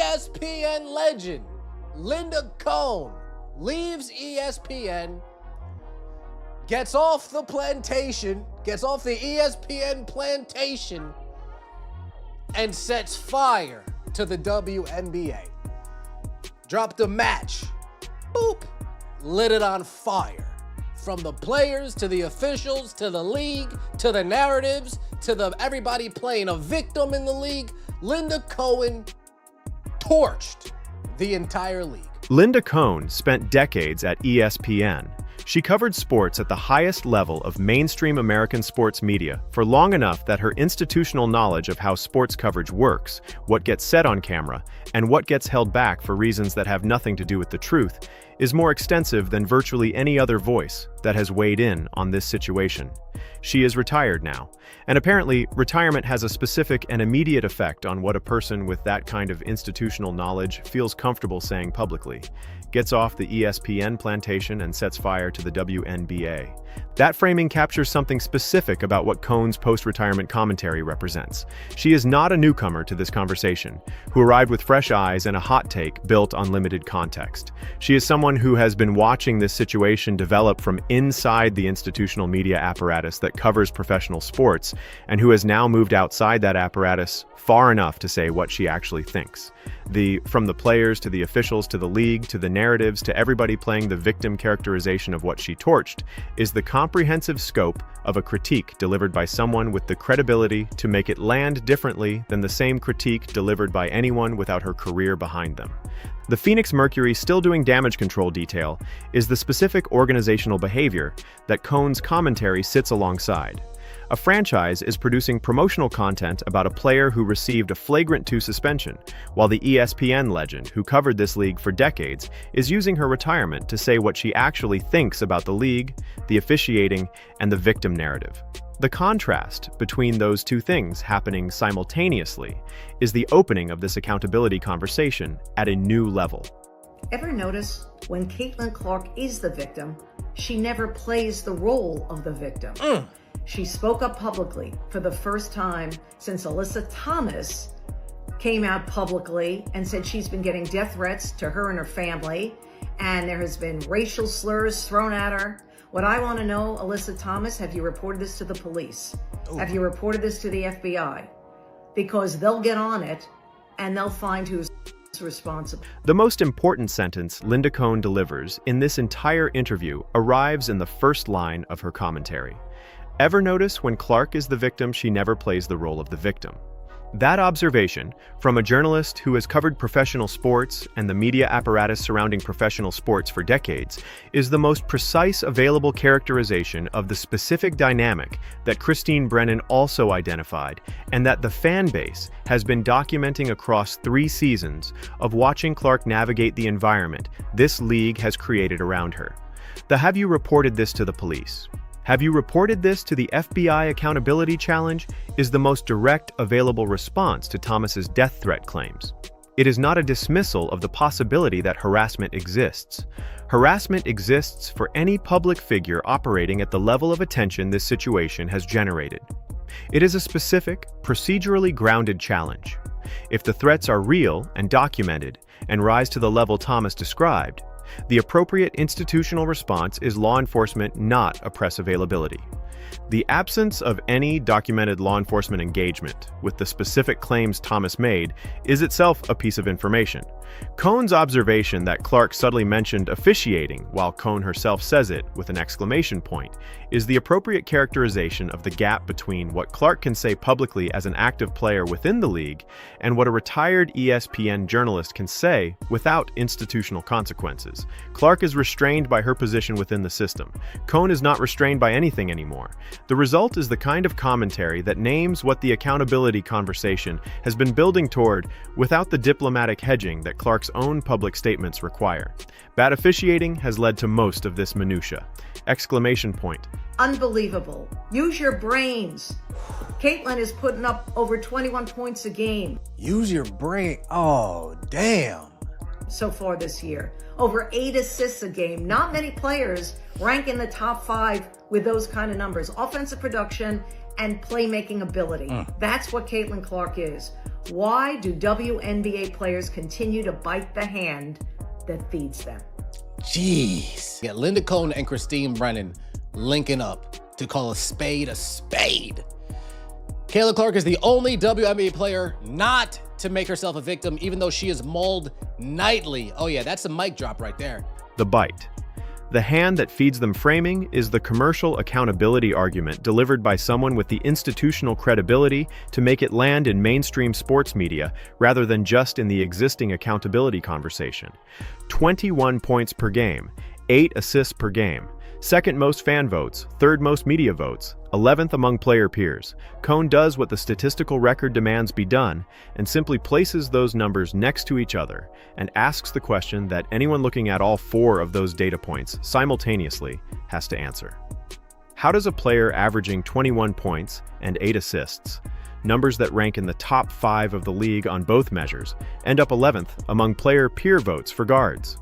ESPN legend Linda Cohn leaves ESPN, gets off the ESPN plantation, and sets fire to the WNBA. Dropped a match. Boop. Lit it on fire. From the players to the officials to the league to the narratives to everybody playing a victim in the league, Linda Cohn torched the entire league. Linda Cohn spent decades at ESPN. She covered sports at the highest level of mainstream American sports media for long enough that her institutional knowledge of how sports coverage works, what gets said on camera, and what gets held back for reasons that have nothing to do with the truth, is more extensive than virtually any other voice that has weighed in on this situation. She is retired now, and apparently retirement has a specific and immediate effect on what a person with that kind of institutional knowledge feels comfortable saying publicly. Gets off the ESPN plantation and sets fire to the WNBA. That framing captures something specific about what Cohn's post-retirement commentary represents. She is not a newcomer to this conversation, who arrived with fresh eyes and a hot take built on limited context. She is someone who has been watching this situation develop from inside the institutional media apparatus that covers professional sports, and who has now moved outside that apparatus far enough to say what she actually thinks. From the players to the officials to the league to the narratives to everybody playing the victim characterization of what she torched is the comprehensive scope of a critique delivered by someone with the credibility to make it land differently than the same critique delivered by anyone without her career behind them. The Phoenix Mercury still doing damage control detail is the specific organizational behavior that Cohn's commentary sits alongside. A franchise is producing promotional content about a player who received a flagrant 2 suspension, while the ESPN legend, who covered this league for decades, is using her retirement to say what she actually thinks about the league, the officiating, and the victim narrative. The contrast between those two things happening simultaneously is the opening of this accountability conversation at a new level. Ever notice when Caitlin Clark is the victim, she never plays the role of the victim? She spoke up publicly for the first time since Alyssa Thomas came out publicly and said she's been getting death threats to her and her family, and there has been racial slurs thrown at her. What I want to know, Alyssa Thomas, have you reported this to the police? Have you reported this to the FBI? Because they'll get on it and they'll find who's responsible. The most important sentence Linda Cohn delivers in this entire interview arrives in the first line of her commentary. Ever notice when Clark is the victim, she never plays the role of the victim? That observation, from a journalist who has covered professional sports and the media apparatus surrounding professional sports for decades, is the most precise available characterization of the specific dynamic that Christine Brennan also identified, and that the fan base has been documenting across 3 seasons of watching Clark navigate the environment this league has created around her. Have you reported this to the police? Have you reported this to the FBI Accountability Challenge is the most direct available response to Thomas's death threat claims. It is not a dismissal of the possibility that harassment exists. Harassment exists for any public figure operating at the level of attention this situation has generated. It is a specific, procedurally grounded challenge. If the threats are real and documented and rise to the level Thomas described, the appropriate institutional response is law enforcement, not a press availability. The absence of any documented law enforcement engagement with the specific claims Thomas made is itself a piece of information. Cohn's observation that Clark subtly mentioned officiating while Cohn herself says it with an exclamation point is the appropriate characterization of the gap between what Clark can say publicly as an active player within the league and what a retired ESPN journalist can say without institutional consequences. Clark is restrained by her position within the system. Cohn is not restrained by anything anymore. The result is the kind of commentary that names what the accountability conversation has been building toward without the diplomatic hedging that Clark's own public statements require. Bad officiating has led to most of this minutia. Exclamation point. Unbelievable. Use your brains. Caitlin is putting up over 21 points a game. Use your brain. Oh, damn. So far this year. Over 8 assists a game. Not many players rank in the top 5 with those kind of numbers. Offensive production and playmaking ability. That's what Caitlin Clark is. Why do WNBA players continue to bite the hand that feeds them? Jeez. Yeah, Linda Cohn and Christine Brennan linking up to call a spade a spade. Caitlin Clark is the only WNBA player not to make herself a victim, even though she is mauled nightly. Oh yeah, that's a mic drop right there. The bite. The hand that feeds them framing is the commercial accountability argument delivered by someone with the institutional credibility to make it land in mainstream sports media rather than just in the existing accountability conversation. 21 points per game, 8 assists per game, second most fan votes, third most media votes, 11th among player peers. Cohn does what the statistical record demands be done and simply places those numbers next to each other and asks the question that anyone looking at all 4 of those data points simultaneously has to answer. How does a player averaging 21 points and 8 assists, numbers that rank in the top 5 of the league on both measures, end up 11th among player peer votes for guards?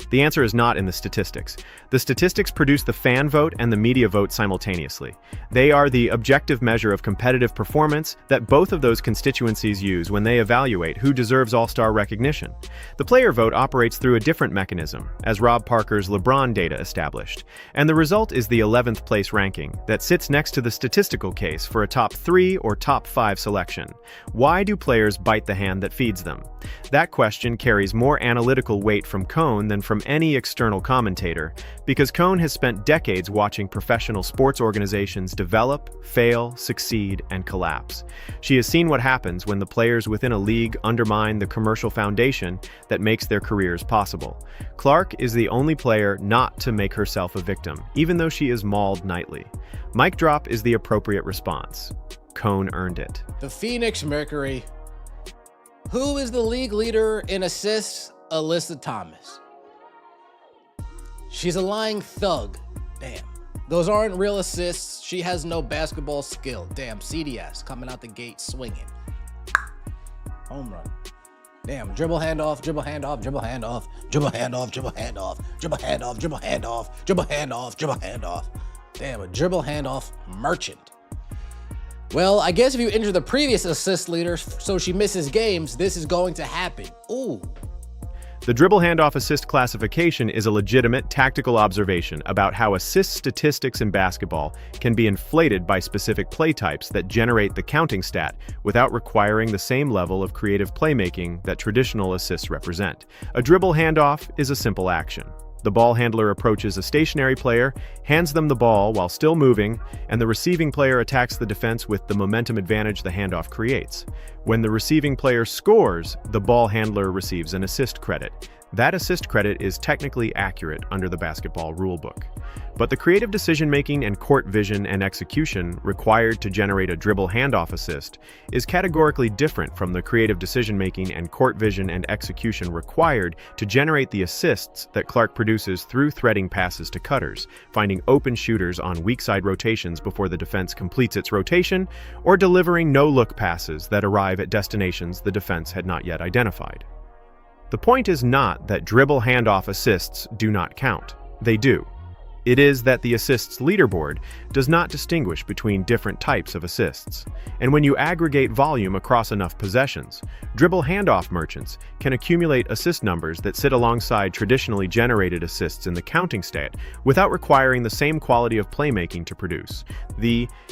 The answer is not in the statistics. The statistics produce the fan vote and the media vote simultaneously. They are the objective measure of competitive performance that both of those constituencies use when they evaluate who deserves all-star recognition. The player vote operates through a different mechanism, as Rob Parker's LeBron data established, and the result is the 11th place ranking that sits next to the statistical case for a top 3 or top 5 selection. Why do players bite the hand that feeds them? That question carries more analytical weight from Cohn than from any external commentator, because Cohn has spent decades watching professional sports organizations develop, fail, succeed, and collapse. She has seen what happens when the players within a league undermine the commercial foundation that makes their careers possible. Clark is the only player not to make herself a victim, even though she is mauled nightly. Mic drop is the appropriate response. Cohn earned it. The Phoenix Mercury. Who is the league leader in assists? Alyssa Thomas. She's a lying thug. Damn. Those aren't real assists. She has no basketball skill. Damn, CDS coming out the gate swinging. Home run. Damn, dribble handoff, dribble handoff, dribble handoff, dribble handoff, dribble handoff, dribble handoff, dribble handoff, dribble handoff, dribble handoff. Damn, a dribble handoff merchant. Well, I guess if you injure the previous assist leader so she misses games, this is going to happen. Ooh. The dribble handoff assist classification is a legitimate tactical observation about how assist statistics in basketball can be inflated by specific play types that generate the counting stat without requiring the same level of creative playmaking that traditional assists represent. A dribble handoff is a simple action. The ball handler approaches a stationary player, hands them the ball while still moving, and the receiving player attacks the defense with the momentum advantage the handoff creates. When the receiving player scores, the ball handler receives an assist credit. That assist credit is technically accurate under the basketball rulebook. But the creative decision-making and court vision and execution required to generate a dribble handoff assist is categorically different from the creative decision-making and court vision and execution required to generate the assists that Clark produces through threading passes to cutters, finding open shooters on weak side rotations before the defense completes its rotation, or delivering no-look passes that arrive at destinations the defense had not yet identified. The point is not that dribble handoff assists do not count. They do. It is that the assists leaderboard does not distinguish between different types of assists. And when you aggregate volume across enough possessions, dribble handoff merchants can accumulate assist numbers that sit alongside traditionally generated assists in the counting stat without requiring the same quality of playmaking to produce.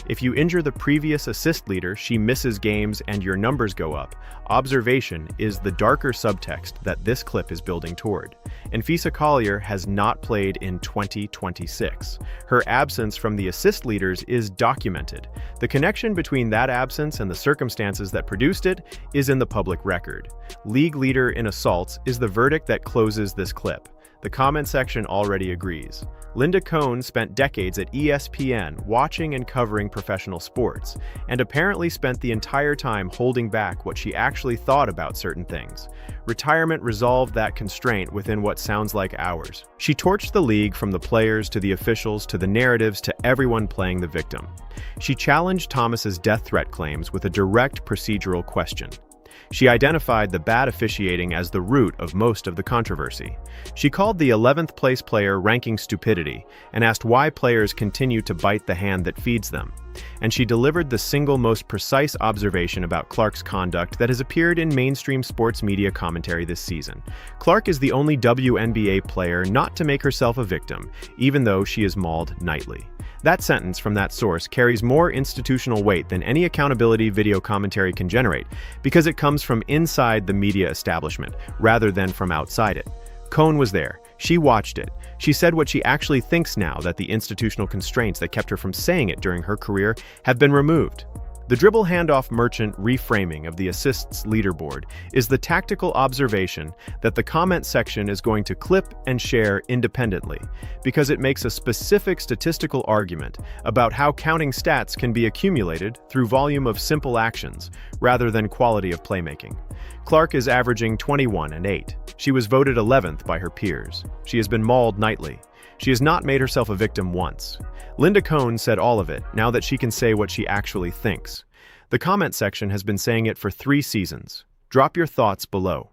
If you injure the previous assist leader, she misses games and your numbers go up, observation is the darker subtext that this clip is building toward. Anfisa Collier has not played in 2026. Her absence from the assist leaders is documented. The connection between that absence and the circumstances that produced it is in the public record. League leader in assaults is the verdict that closes this clip. The comment section already agrees. Linda Cohn spent decades at ESPN watching and covering professional sports, and apparently spent the entire time holding back what she actually thought about certain things. Retirement resolved that constraint within what sounds like hours. She torched the league from the players to the officials to the narratives to everyone playing the victim. She challenged Thomas's death threat claims with a direct procedural question. She identified the bad officiating as the root of most of the controversy. She called the 11th place player ranking stupidity and asked why players continue to bite the hand that feeds them. and she delivered the single most precise observation about Clark's conduct that has appeared in mainstream sports media commentary this season. Clark is the only WNBA player not to make herself a victim, even though she is mauled nightly. That sentence from that source carries more institutional weight than any accountability video commentary can generate, because it comes from inside the media establishment, rather than from outside it. Cohn was there. She watched it. She said what she actually thinks now that the institutional constraints that kept her from saying it during her career have been removed. The dribble handoff merchant reframing of the assists leaderboard is the tactical observation that the comment section is going to clip and share independently, because it makes a specific statistical argument about how counting stats can be accumulated through volume of simple actions rather than quality of playmaking. Clark is averaging 21 and 8. She was voted 11th by her peers. She has been mauled nightly. She has not made herself a victim once. Linda Cohn said all of it, now that she can say what she actually thinks. The comment section has been saying it for 3 seasons. Drop your thoughts below.